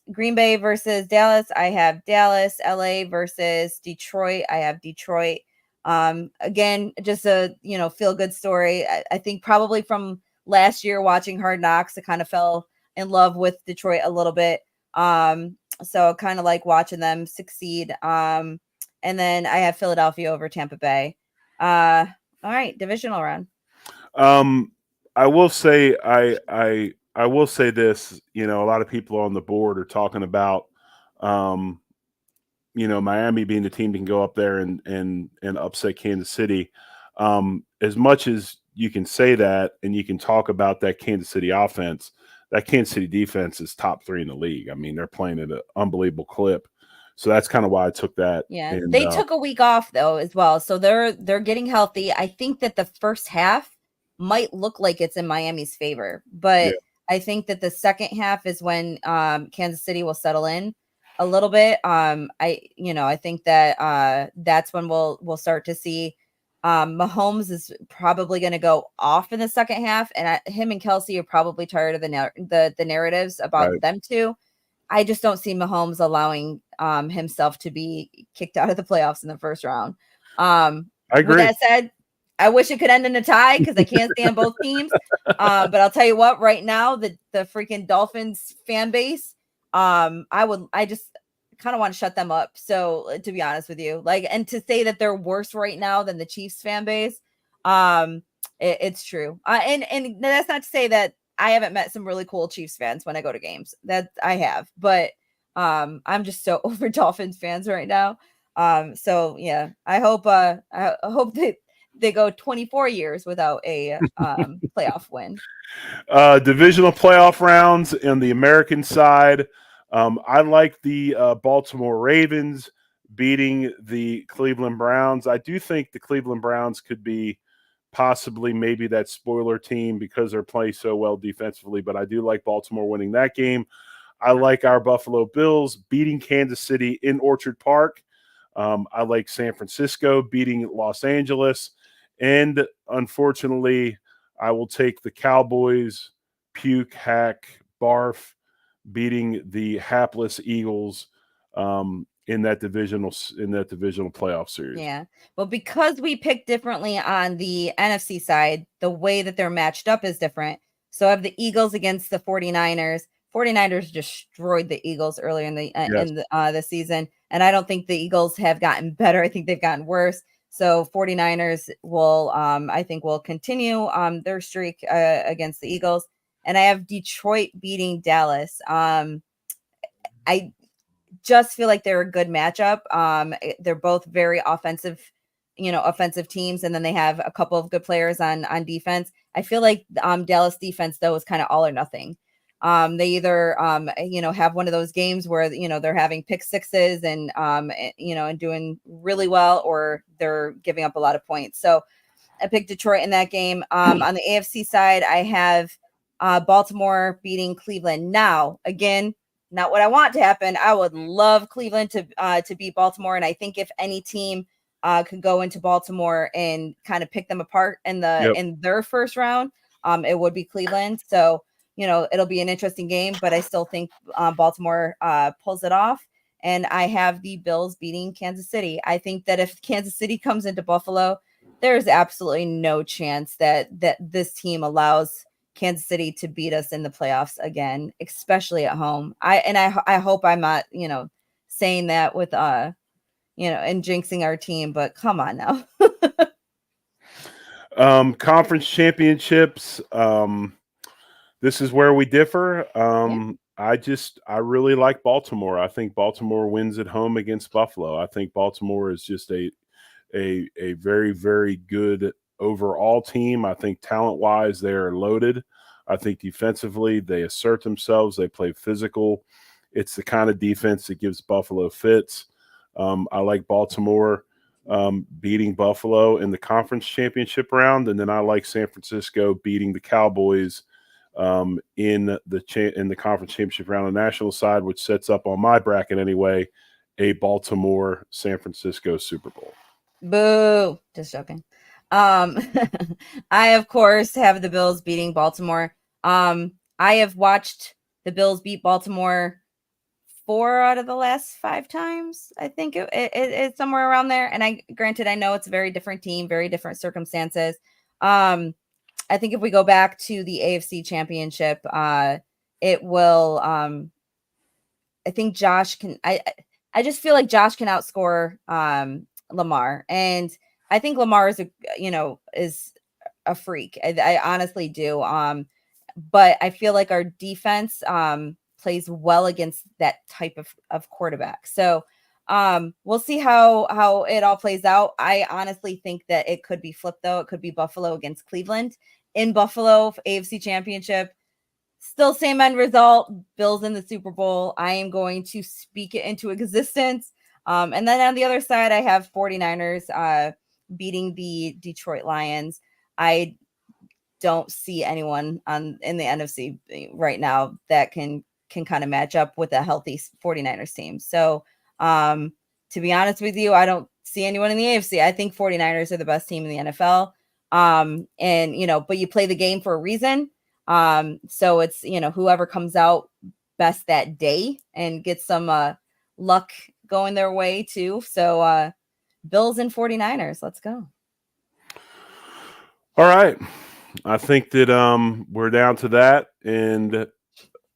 Green Bay versus Dallas, I have Dallas. LA versus Detroit, I have Detroit. Again, just a feel good story. I think probably from last year watching Hard Knocks, I kind of fell in love with Detroit a little bit. So kind of like watching them succeed. And then I have Philadelphia over Tampa Bay. All right, divisional round. I will say I will say this, a lot of people on the board are talking about, Miami being the team that can go up there and upset Kansas City. As much as you can say that, and you can talk about that Kansas City offense, that Kansas City defense is top 3 in the league. I mean, they're playing at an unbelievable clip. So that's kind of why I took that. Yeah, and they took a week off though as well, so they're getting healthy. I think that the first half might look like it's in Miami's favor, but I think that the second half is when Kansas City will settle in a little bit. I think that that's when we'll start to see Mahomes is probably going to go off in the second half, and him and Kelsey are probably tired of the narratives about them two. I just don't see Mahomes allowing himself to be kicked out of the playoffs in the first round. I agree. With that said, I wish it could end in a tie because I can't stand both teams. But I'll tell you what, right now, the freaking Dolphins fan base, I just kind of want to shut them up. So to be honest with you, and to say that they're worse right now than the Chiefs fan base, it's true. And that's not to say that I haven't met some really cool Chiefs fans when I go to games. That I have, but I'm just so over Dolphins fans right now. So yeah, I hope that they go 24 years without a playoff win. Divisional playoff rounds on the American side. I like the Baltimore Ravens beating the Cleveland Browns. I do think the Cleveland Browns could be possibly maybe that spoiler team because they're playing so well defensively, but I do like Baltimore winning that game. I like our Buffalo Bills beating Kansas City in Orchard Park. I like San Francisco beating Los Angeles. And unfortunately, I will take the Cowboys, puke, hack, barf, beating the hapless Eagles in that divisional playoff series. Yeah. Well, because we picked differently on the NFC side, the way that they're matched up is different. So I have the Eagles against the 49ers. 49ers destroyed the Eagles earlier in the season, and I don't think the Eagles have gotten better. I think they've gotten worse. So 49ers will I think will continue their streak against the Eagles, and I have Detroit beating Dallas. I just feel like they're a good matchup. They're both very offensive teams, and then they have a couple of good players on defense. I feel like Dallas defense though is kind of all or nothing. They either have one of those games where they're having pick sixes and and doing really well, or they're giving up a lot of points. So I picked Detroit in that game. On the AFC side, I have Baltimore beating Cleveland. Now, again, not what I want to happen. I would love Cleveland to beat Baltimore, and I think if any team could go into Baltimore and kind of pick them apart in their first round, it would be Cleveland. So it'll be an interesting game, but I still think Baltimore pulls it off. And I have the Bills beating Kansas City. I think that if Kansas City comes into Buffalo, there's absolutely no chance that this team allows Kansas City to beat us in the playoffs again, especially at home. I hope I'm not, saying that with and jinxing our team, but come on now. Conference championships. This is where we differ. I really like Baltimore. I think Baltimore wins at home against Buffalo. I think Baltimore is just a very, very good overall team. I think talent-wise, they are loaded. I think defensively, they assert themselves. They play physical. It's the kind of defense that gives Buffalo fits. I like Baltimore beating Buffalo in the conference championship round, and then I like San Francisco beating the Cowboys in the conference championship round on the national side, which sets up on my bracket anyway, a Baltimore-San Francisco Super Bowl. Boo. Just joking. I, of course, have the Bills beating Baltimore. I have watched the Bills beat Baltimore 4 out of the last 5 times. I think it's somewhere around there. And I know it's a very different team, very different circumstances. I think if we go back to the AFC Championship, it will. I think Josh can. I just feel like Josh can outscore Lamar, and I think Lamar is a freak. I honestly do. But I feel like our defense plays well against that type of quarterback. So we'll see how it all plays out. I honestly think that it could be flipped, though. It could be Buffalo against Cleveland in Buffalo, AFC Championship. Still same end result. Bills in the Super Bowl. I am going to speak it into existence. And then on the other side, I have 49ers beating the Detroit Lions. I don't see anyone in the NFC right now that can kind of match up with a healthy 49ers team. So to be honest with you, I don't see anyone in the AFC. I think 49ers are the best team in the NFL. But you play the game for a reason. So it's, whoever comes out best that day and gets some luck going their way too. So Bills and 49ers, let's go. All right. I think that we're down to that. And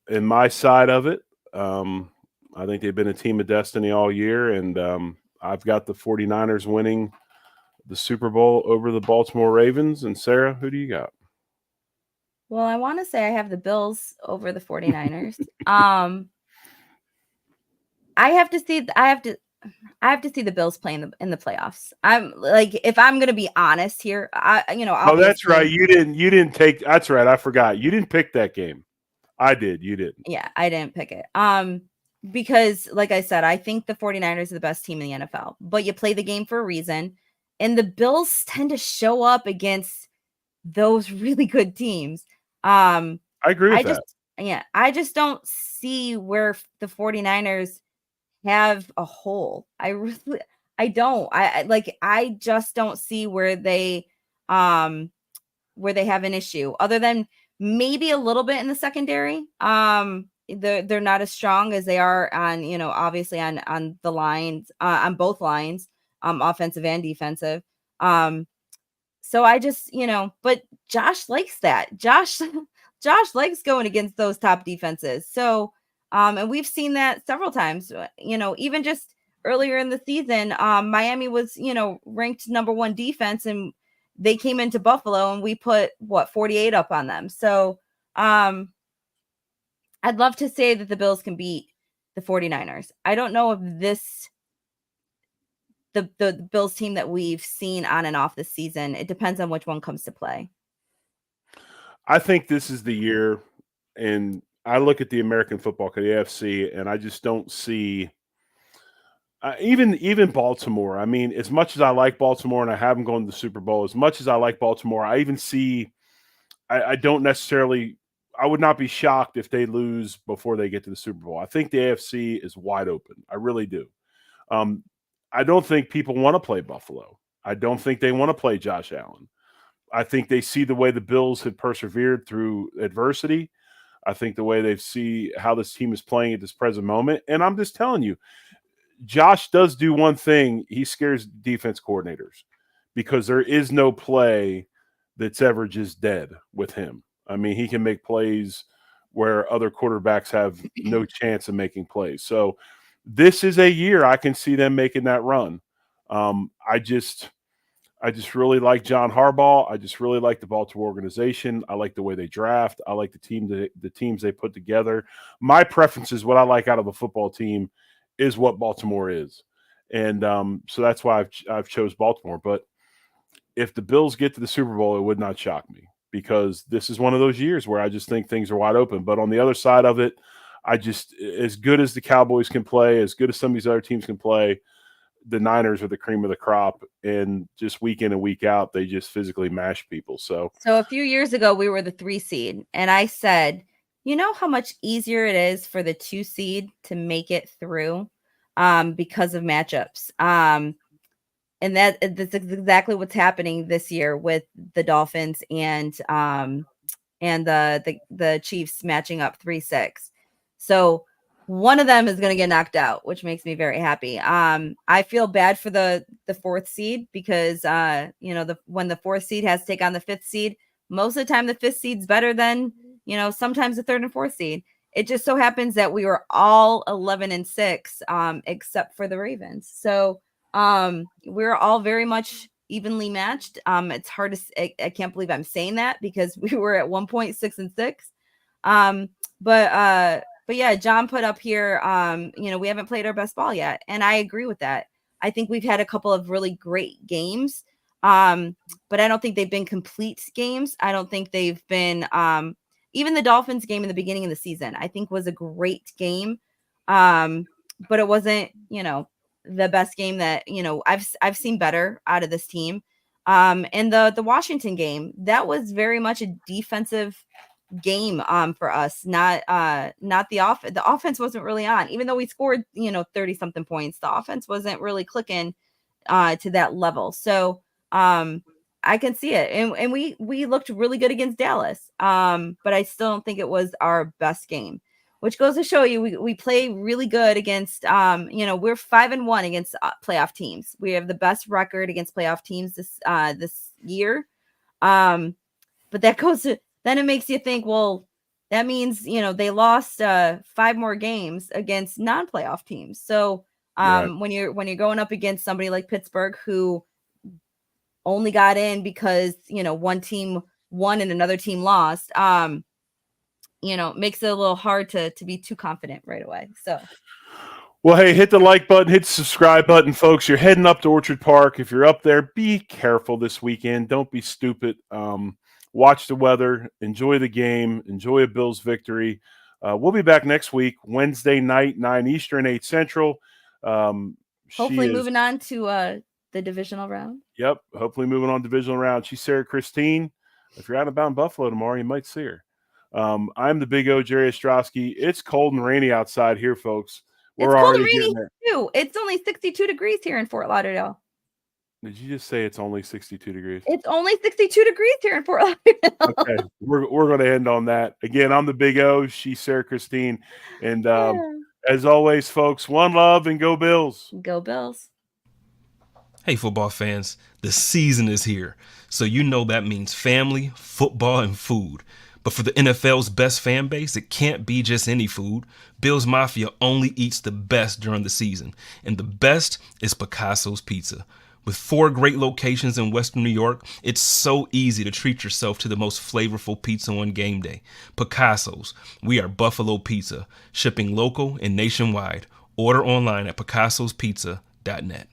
in my side of it, I think they've been a team of destiny all year. And I've got the 49ers winning the Super Bowl over the Baltimore Ravens. And Sarah, who do you got? Well, I want to say I have the Bills over the 49ers. I have to see the Bills playing in the playoffs. I'm like, if I'm gonna be honest here, Oh, that's right. You didn't take. That's right. I forgot. You didn't pick that game. I did. You didn't. Yeah, I didn't pick it. Because like I said, I think the 49ers are the best team in the NFL, but you play the game for a reason. And the Bills tend to show up against those really good teams. I agree with that. I just don't see where the 49ers have a hole. I don't. I just don't see where they have an issue other than maybe a little bit in the secondary. They're not as strong as they are on, obviously on the lines, on both lines, offensive and defensive. So I just, but Josh likes that. Josh likes going against those top defenses. So, and we've seen that several times, even just earlier in the season, Miami was, ranked number 1 defense, and they came into Buffalo and we put 48 up on them. So, I'd love to say that the Bills can beat the 49ers. I don't know if the Bills team that we've seen on and off this season, it depends on which one comes to play. I think this is the year, and I look at the American Football, the AFC, and I just don't see even Baltimore. I mean, as much as I like Baltimore and I have them going to the Super Bowl, as much as I like Baltimore, I even see I don't necessarily – I would not be shocked if they lose before they get to the Super Bowl. I think the AFC is wide open. I really do. I don't think people want to play Buffalo. I don't think they want to play Josh Allen. I think they see the way the Bills have persevered through adversity. I think the way they see how this team is playing at this present moment. And I'm just telling you, Josh does do one thing. He scares defense coordinators because there is no play that's ever just dead with him. I mean, he can make plays where other quarterbacks have no chance of making plays. So this is a year I can see them making that run. I just really like John Harbaugh. I just really like the Baltimore organization. I like the way they draft. I like the teams they put together. My preference is what I like out of a football team is what Baltimore is. And so that's why I've chose Baltimore. But if the Bills get to the Super Bowl, it would not shock me because this is one of those years where I just think things are wide open. But on the other side of it, as good as the Cowboys can play, as good as some of these other teams can play, the Niners are the cream of the crop, and just week in and week out, they just physically mash people. So a few years ago, we were the 3 seed, and I said, you know how much easier it is for the 2 seed to make it through because of matchups. And that's exactly what's happening this year with the Dolphins and the Chiefs matching up 3-6. So one of them is going to get knocked out, which makes me very happy. I feel bad for the 4th seed because when the 4th seed has to take on the 5th seed, most of the time the 5th seed's better than sometimes the 3rd and 4th seed. It just so happens that we were all 11-6 except for the Ravens. So we're all very much evenly matched. It's hard to I can't believe I'm saying that because we were at 1 point 6-6. But yeah, John put up here, we haven't played our best ball yet. And I agree with that. I think we've had a couple of really great games. But I don't think they've been complete games. I don't think they've been, even the Dolphins game in the beginning of the season, I think was a great game. But it wasn't, the best game that, I've seen better out of this team. And the Washington game, that was very much a defensive game for us, not the offense. The offense wasn't really on, even though we scored 30 something points. The offense wasn't really clicking to that level. So I can see it, and we looked really good against Dallas, but I still don't think it was our best game, which goes to show you we play really good against we're 5-1 against playoff teams. We have the best record against playoff teams this year, but that goes to then it makes you think, well, that means, they lost 5 more games against non-playoff teams. So right. when you're going up against somebody like Pittsburgh, who only got in because, one team won and another team lost, makes it a little hard to be too confident right away. So. Well, hey, hit the like button, hit the subscribe button, folks. You're heading up to Orchard Park. If you're up there, be careful this weekend. Don't be stupid. Watch the weather. Enjoy the game. Enjoy a Bills victory. We'll be back next week, Wednesday night, 9 Eastern, 8 Central. Hopefully moving on to the divisional round. Yep, hopefully moving on divisional round. She's Sarah Christine. If you're out and about in Buffalo tomorrow, you might see her. I'm the Big O, Jerry Ostroski. It's cold and rainy outside here, folks. We're it's cold already and rainy too. It's only 62 degrees here in Fort Lauderdale. Did you just say it's only 62 degrees? It's only 62 degrees here in Fort Lauderdale. Okay, we're going to end on that. Again, I'm the Big O. She's Sarah Christine. And as always, folks, one love and go Bills. Go Bills. Hey, football fans, the season is here. So you know that means family, football, and food. But for the NFL's best fan base, it can't be just any food. Bills Mafia only eats the best during the season. And the best is Picasso's Pizza. With 4 great locations in Western New York, it's so easy to treat yourself to the most flavorful pizza on game day. Picasso's. We are Buffalo Pizza, shipping local and nationwide. Order online at picassospizza.net.